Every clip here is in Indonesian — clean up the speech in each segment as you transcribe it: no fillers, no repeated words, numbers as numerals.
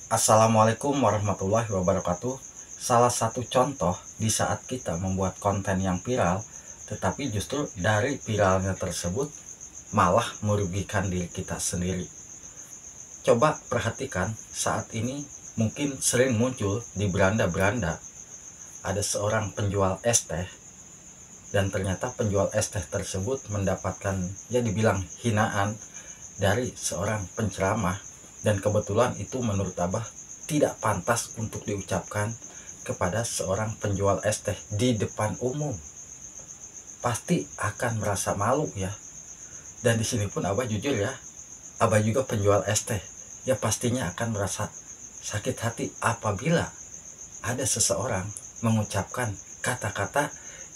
Assalamualaikum warahmatullahi wabarakatuh. Salah satu contoh di saat kita membuat konten yang viral, tetapi justru dari viralnya tersebut malah merugikan diri kita sendiri. Coba perhatikan, saat ini mungkin sering muncul di beranda-beranda ada seorang penjual es teh, dan ternyata penjual es teh tersebut mendapatkan, ya dibilang hinaan dari seorang penceramah, dan kebetulan itu menurut Abah tidak pantas untuk diucapkan kepada seorang penjual es teh di depan umum. Pasti akan merasa malu ya. Dan di sini pun Abah jujur ya, Abah juga penjual es teh. Ya pastinya akan merasa sakit hati apabila ada seseorang mengucapkan kata-kata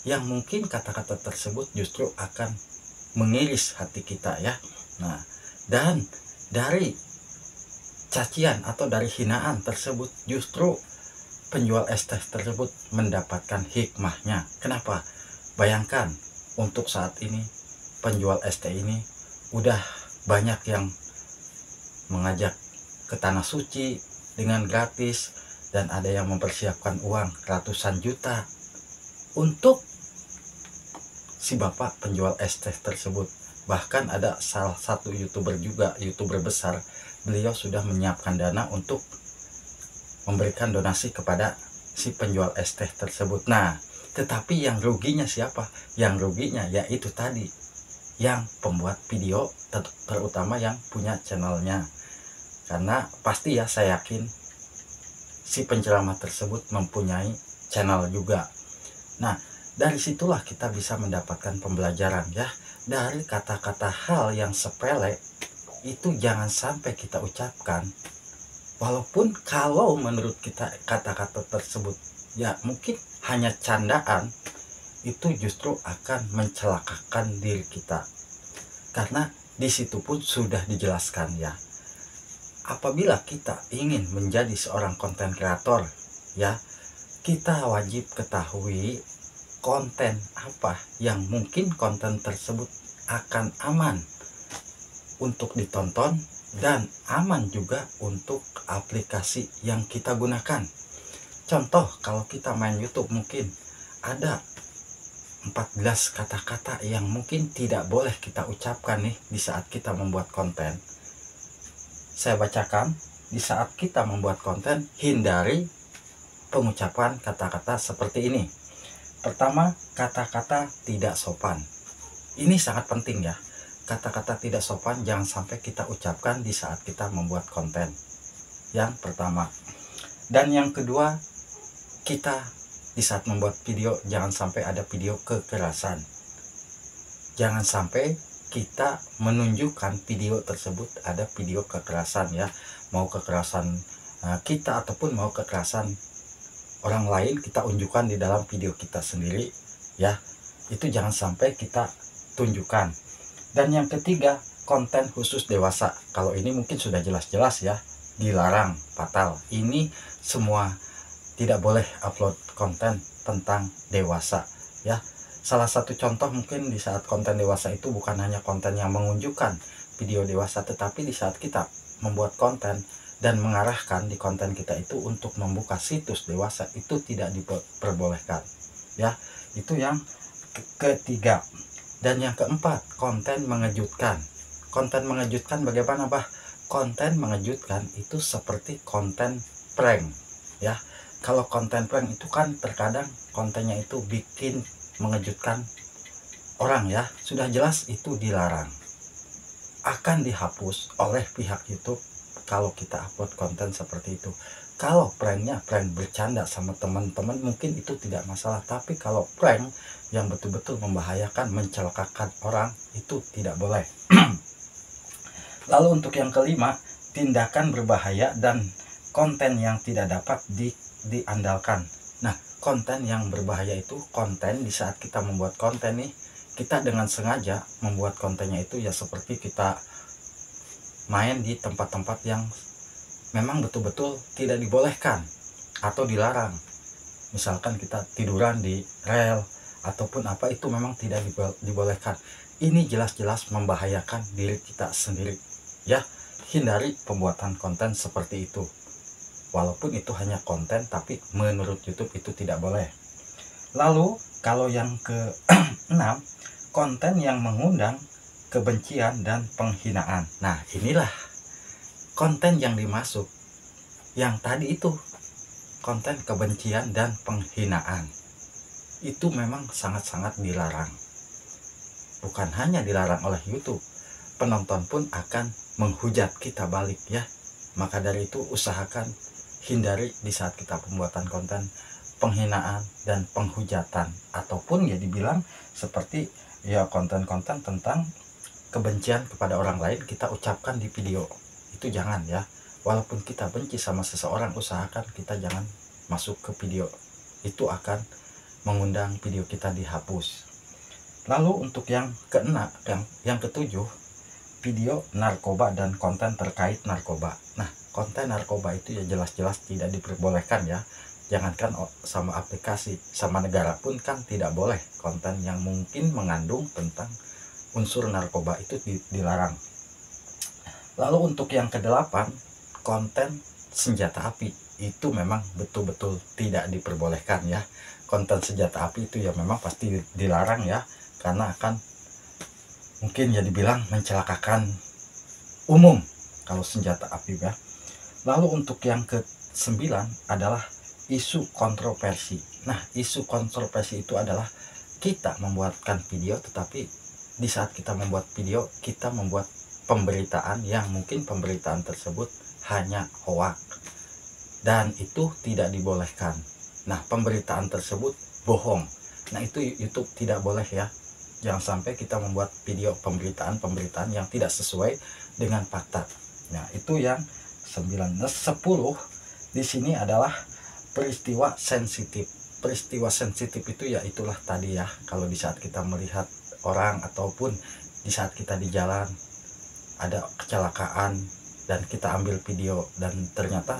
yang mungkin kata-kata tersebut justru akan mengiris hati kita ya. Nah, dan dari cacian atau dari hinaan tersebut justru penjual es teh tersebut mendapatkan hikmahnya. Kenapa? Bayangkan, untuk saat ini penjual es teh ini udah banyak yang mengajak ke tanah suci dengan gratis, dan ada yang mempersiapkan uang ratusan juta untuk si bapak penjual es teh tersebut. Bahkan ada salah satu youtuber juga, youtuber besar, beliau sudah menyiapkan dana untuk memberikan donasi kepada si penjual es teh tersebut. Nah, tetapi yang ruginya siapa? Yang ruginya yaitu tadi, yang pembuat video, terutama yang punya channelnya. Karena pasti ya, saya yakin si penceramah tersebut mempunyai channel juga. Nah, dari situlah kita bisa mendapatkan pembelajaran ya. Dari kata-kata hal yang sepele itu jangan sampai kita ucapkan. Walaupun kalau menurut kita kata-kata tersebut ya mungkin hanya candaan, itu justru akan mencelakakan diri kita. Karena di situ pun sudah dijelaskan ya. Apabila kita ingin menjadi seorang konten kreator ya, kita wajib ketahui konten apa yang mungkin konten tersebut akan aman untuk ditonton dan aman juga untuk aplikasi yang kita gunakan. Contoh, kalau kita main YouTube mungkin ada 14 kata-kata yang mungkin tidak boleh kita ucapkan nih di saat kita membuat konten. Saya bacakan, di saat kita membuat konten, hindari pengucapan kata-kata seperti ini. Pertama, kata-kata tidak sopan. Ini sangat penting ya. Kata-kata tidak sopan jangan sampai kita ucapkan di saat kita membuat konten. Yang pertama. Dan yang kedua, kita di saat membuat video jangan sampai ada video kekerasan. Jangan sampai kita menunjukkan video tersebut ada video kekerasan ya. Mau kekerasan kita ataupun mau kekerasan orang lain kita unjukkan di dalam video kita sendiri ya. Itu jangan sampai kita tunjukkan. Dan yang ketiga, konten khusus dewasa. Kalau ini mungkin sudah jelas-jelas ya, dilarang, fatal. Ini semua tidak boleh upload konten tentang dewasa ya. Salah satu contoh mungkin di saat konten dewasa itu bukan hanya konten yang menunjukkan video dewasa, tetapi di saat kita membuat konten dan mengarahkan di konten kita itu untuk membuka situs dewasa, itu tidak diperbolehkan ya. Itu yang ketiga. Dan yang keempat, konten mengejutkan. Konten mengejutkan bagaimana bah? Konten mengejutkan itu seperti konten prank ya. Kalau konten prank itu kan terkadang kontennya itu bikin mengejutkan orang ya. Sudah jelas itu dilarang, akan dihapus oleh pihak YouTube kalau kita upload konten seperti itu. Kalau pranknya prank bercanda sama teman-teman mungkin itu tidak masalah, tapi kalau prank yang betul-betul membahayakan, mencelakakan orang, itu tidak boleh. Lalu untuk yang kelima, tindakan berbahaya dan konten yang tidak dapat diandalkan. Nah, konten yang berbahaya itu konten di saat kita membuat konten nih, kita dengan sengaja membuat kontennya itu ya seperti kita main di tempat-tempat yang memang betul-betul tidak dibolehkan atau dilarang. Misalkan kita tiduran di rel ataupun apa, itu memang tidak dibolehkan. Ini jelas-jelas membahayakan diri kita sendiri ya. Hindari pembuatan konten seperti itu. walaupun itu hanya konten, tapi menurut YouTube itu tidak boleh. Lalu kalau yang ke-6, konten yang mengundang kebencian dan penghinaan. Nah, inilah konten yang dimasuk. Yang tadi itu konten kebencian dan penghinaan. Itu memang sangat-sangat dilarang. Bukan hanya dilarang oleh YouTube, penonton pun akan menghujat kita balik ya. Maka dari itu usahakan hindari di saat kita pembuatan konten penghinaan dan penghujatan, ataupun ya dibilang seperti ya konten-konten tentang kebencian kepada orang lain kita ucapkan di video. Itu jangan ya. Walaupun kita benci sama seseorang, usahakan kita jangan masuk ke video. Itu akan mengundang video kita dihapus. Lalu untuk yang keenam, yang ketujuh, video narkoba dan konten terkait narkoba. Nah, konten narkoba itu ya jelas-jelas tidak diperbolehkan ya. Jangankan sama aplikasi, sama negara pun kan tidak boleh konten yang mungkin mengandung tentang unsur narkoba itu dilarang. Lalu untuk yang kedelapan, konten senjata api itu memang betul-betul tidak diperbolehkan ya. Konten senjata api itu ya memang pasti dilarang ya, karena akan mungkin ya dibilang mencelakakan umum kalau senjata api ya. Lalu untuk yang ke-9 adalah isu kontroversi. Nah, isu kontroversi itu adalah kita membuatkan video, tetapi di saat kita membuat video, kita membuat pemberitaan yang mungkin pemberitaan tersebut hanya hoak, dan itu tidak dibolehkan. Nah, pemberitaan tersebut bohong. Nah, itu YouTube tidak boleh ya. Jangan sampai kita membuat video pemberitaan yang tidak sesuai dengan fakta. Nah, itu yang 9. 10 di sini adalah peristiwa sensitif. Peristiwa sensitif itu ya itulah tadi ya, kalau di saat kita melihat orang ataupun di saat kita di jalan ada kecelakaan dan kita ambil video dan ternyata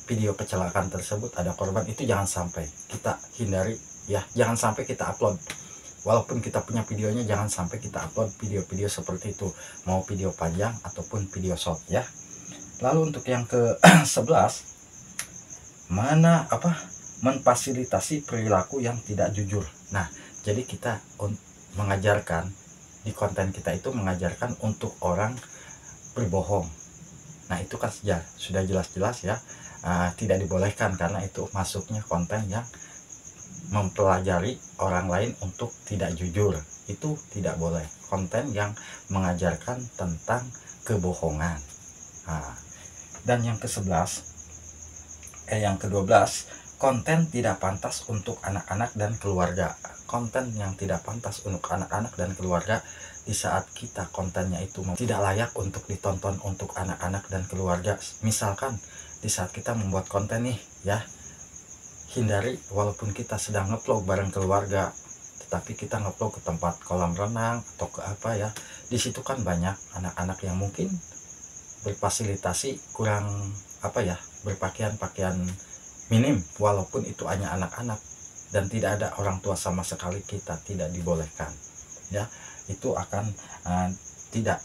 video kecelakaan tersebut ada korban, itu jangan sampai kita hindari ya. Jangan sampai kita upload. Walaupun kita punya videonya, jangan sampai kita upload video-video seperti itu, mau video panjang ataupun video short ya. Lalu untuk yang ke-11, memfasilitasi perilaku yang tidak jujur. Nah, jadi kita mengajarkan di konten kita itu mengajarkan untuk orang berbohong. Nah, itu kan sudah jelas-jelas ya, tidak dibolehkan, karena itu masuknya konten yang mempelajari orang lain untuk tidak jujur. Itu tidak boleh. Konten yang mengajarkan tentang kebohongan. Nah, dan yang yang ke-12, konten tidak pantas untuk anak-anak dan keluarga. Konten yang tidak pantas untuk anak-anak dan keluarga, di saat kita kontennya itu tidak layak untuk ditonton untuk anak-anak dan keluarga. Misalkan di saat kita membuat konten nih ya, hindari walaupun kita sedang ngeplog bareng keluarga, tetapi kita ngeplog ke tempat kolam renang atau ke apa ya, di situ kan banyak anak-anak yang mungkin berfasilitasi kurang berpakaian minim, walaupun itu hanya anak-anak dan tidak ada orang tua sama sekali, kita tidak dibolehkan ya. Itu akan tidak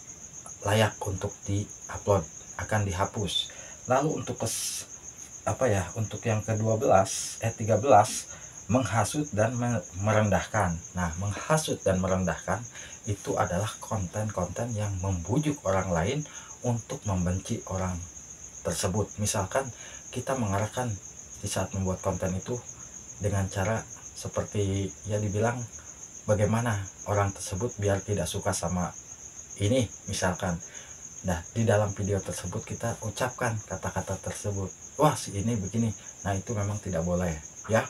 layak untuk di-upload, akan dihapus. Lalu untuk untuk yang ke-13 menghasut dan merendahkan. Nah, menghasut dan merendahkan itu adalah konten-konten yang membujuk orang lain untuk membenci orang tersebut. Misalkan kita mengarahkan di saat membuat konten itu dengan cara seperti ya dibilang bagaimana orang tersebut biar tidak suka sama ini misalkan. Nah, di dalam video tersebut kita ucapkan kata-kata tersebut, wah si ini begini. Nah, itu memang tidak boleh ya.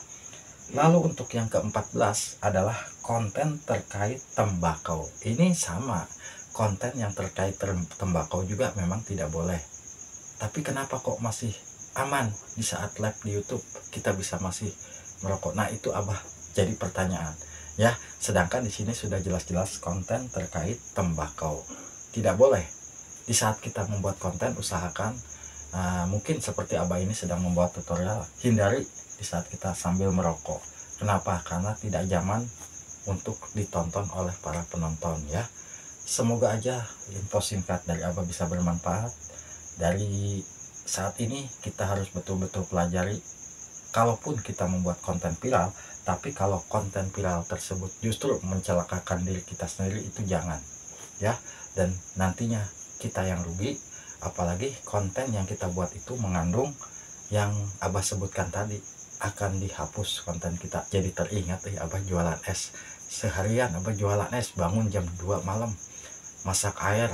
Lalu untuk yang ke-14 adalah konten terkait tembakau. Ini sama, konten yang terkait tembakau juga memang tidak boleh. Tapi kenapa kok masih aman di saat live di YouTube kita bisa masih merokok? Nah, itu Abah jadi pertanyaan ya. Sedangkan di sini sudah jelas-jelas konten terkait tembakau tidak boleh. Di saat kita membuat konten, usahakan mungkin seperti Abah ini sedang membuat tutorial, hindari di saat kita sambil merokok. Kenapa? Karena tidak zaman untuk ditonton oleh para penonton ya. Semoga aja info singkat dari Abah bisa bermanfaat. Dari saat ini kita harus betul-betul pelajari. Kalaupun kita membuat konten viral, tapi kalau konten viral tersebut justru mencelakakan diri kita sendiri, itu jangan ya. Dan nantinya kita yang rugi, apalagi konten yang kita buat itu mengandung yang Abah sebutkan tadi, akan dihapus konten kita. Jadi teringat Abah jualan es, seharian Abah jualan es, bangun jam 2 malam masak air,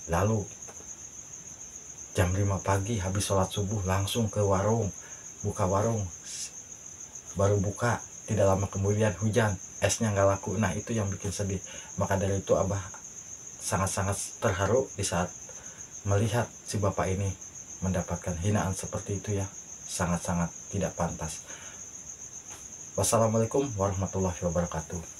lalu jam 5 pagi habis sholat subuh langsung ke warung, buka warung, baru buka tidak lama kemudian hujan, esnya nggak laku. Nah itu yang bikin sedih. Maka dari itu Abah sangat-sangat terharu di saat melihat si bapak ini mendapatkan hinaan seperti itu ya. Sangat-sangat tidak pantas. Wassalamualaikum warahmatullahi wabarakatuh.